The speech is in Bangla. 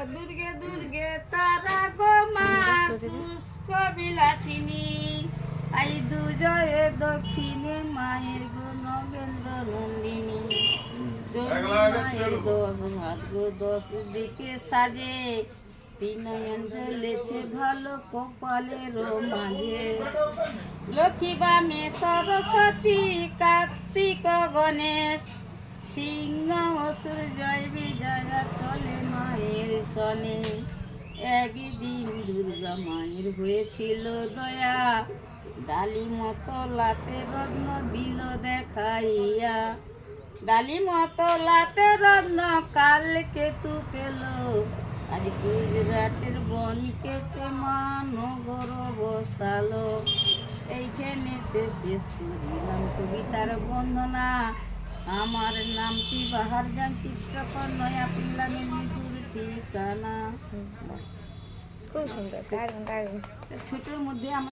দুর্গে দুর্গে তারা গো মা পুষ্প বিলাসিনী আই দুজয়ে দক্ষিণে মায়ের গো নগেন্দ্র নন্দিনী মায়ের 10 হাত গো 10 দিকে সাজে তিনয়ন জ্বলেছে ভালো কপালের মাঝে লক্ষ্মী বামে সরস্বতী কার্তিক গণেশ সিংহ অসুর জয় বিজয়া চলে মায়ের সনে একদিন দুর্গা মায়ের হয়েছিল দয়া ডালি মতো লাতে রত্ন দিল দেখাইয়া ডালি মতো লাতে রত্ন কালকে তু পেল আজ গুজরাটের বন কেটে মা নগর বসালো এইখানেতে শেষ করিলাম কবিতার বন্দনা আমার নামটি বাহার যান চিত্রকর নয়া পিল্লা মেদিনীপুর ঠিকানা। খুব সুন্দর, দারুণ দারুণ। ছোটোর মধ্যে আমার